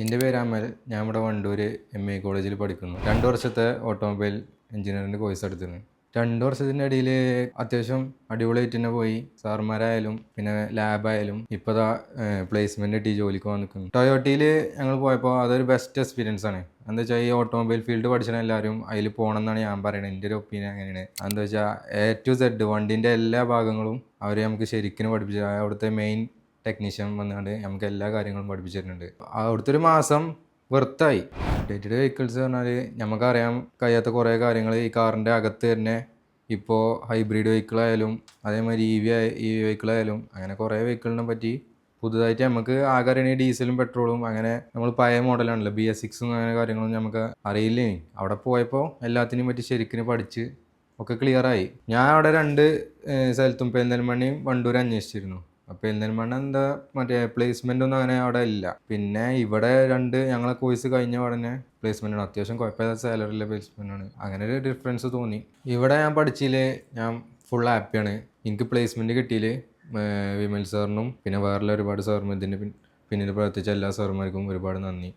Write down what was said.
എൻ്റെ പേര് അമൽ. ഞാൻ ഇവിടെ വണ്ടൂർ MA കോളേജിൽ പഠിക്കുന്നു. 2 വർഷത്തെ ഓട്ടോമൊബൈൽ എഞ്ചിനീയറിംഗ് കോഴ്സ് എടുത്തിരുന്നു. 2 വർഷത്തിൻ്റെ ഇടയിൽ അത്യാവശ്യം അടിപൊളിയായിട്ട് തന്നെ പോയി. സാർമാരായാലും പിന്നെ ലാബായാലും ഇപ്പോൾ ദാ പ്ലേസ്മെൻറ്റ് കിട്ടി ജോലിക്ക് വന്ന് നിൽക്കുന്നു. ടൊയോട്ടയിൽ ഞങ്ങൾ പോയപ്പോൾ അതൊരു ബെസ്റ്റ് എക്സ്പീരിയൻസ് ആണ്. എന്താ വെച്ചാൽ ഈ ഓട്ടോമൊബൈൽ ഫീൽഡ് പഠിച്ചാൽ എല്ലാവരും അതിൽ പോകണം എന്നാണ് ഞാൻ പറയുന്നത്. എൻ്റെ ഒരു ഒപ്പീനിയൻ അങ്ങനെയാണ്. എന്താ വെച്ചാൽ A to Z വണ്ടീൻ്റെ എല്ലാ ഭാഗങ്ങളും അവർ നമുക്ക് ശരിക്കും പഠിപ്പിച്ചു. അവിടുത്തെ മെയിൻ ടെക്നീഷ്യൻ വന്നുകൊണ്ട് നമുക്ക് എല്ലാ കാര്യങ്ങളും പഠിപ്പിച്ചു തരുന്നുണ്ട്. അവിടുത്തെ ഒരു മാസം വെറുത്തായി. അപ്ഡേറ്റഡ് വെഹിക്കിൾസ് പറഞ്ഞാൽ നമുക്കറിയാൻ കഴിയാത്ത കുറേ കാര്യങ്ങൾ ഈ കാറിൻ്റെ അകത്ത് തന്നെ ഇപ്പോൾ ഹൈബ്രിഡ് വെഹിക്കിളായാലും അതേമാതിരി EV വെഹിക്കിളായാലും അങ്ങനെ കുറേ വെഹിക്കിളിനെ പറ്റി പുതുതായിട്ട് നമുക്ക് ആകെ അറിയണ ഡീസലും പെട്രോളും അങ്ങനെ നമ്മൾ പഴയ മോഡലാണല്ലോ BS6 അങ്ങനെ കാര്യങ്ങളൊന്നും നമുക്ക് അറിയില്ലേ. അവിടെ പോയപ്പോൾ എല്ലാത്തിനെയും പറ്റി ശരിക്കും പഠിച്ച് ഒക്കെ ക്ലിയറായി. ഞാൻ അവിടെ 2 സ്ഥലത്തും പെരിന്തൽമണ്ണയും വണ്ടൂരും അന്വേഷിച്ചിരുന്നു. അപ്പോൾ പെരിന്തൽമണ്ണ എന്താ മറ്റേ പ്ലേസ്മെൻ്റ് ഒന്നും അങ്ങനെ അവിടെ ഇല്ല. പിന്നെ ഇവിടെ ഞങ്ങളെ കോഴ്സ് കഴിഞ്ഞ ഉടനെ പ്ലേസ്മെൻ്റ് ആണ്. അത്യാവശ്യം കുഴപ്പമില്ലാത്ത സാലറിയിലെ പ്ലേസ്മെൻ്റ് ആണ്. അങ്ങനെ ഒരു ഡിഫറൻസ് തോന്നി. ഇവിടെ ഞാൻ പഠിച്ചതിൽ ഞാൻ ഫുൾ ഹാപ്പിയാണ്. എനിക്ക് പ്ലേസ്മെൻറ്റ് കിട്ടിയതിൽ വിമൽ സാറിനും പിന്നെ വേറെ ഒരുപാട് സാറും ഇതിന് പിന്നിൽ പ്രവർത്തിച്ച എല്ലാ സാറുമാർക്കും ഒരുപാട് നന്ദി.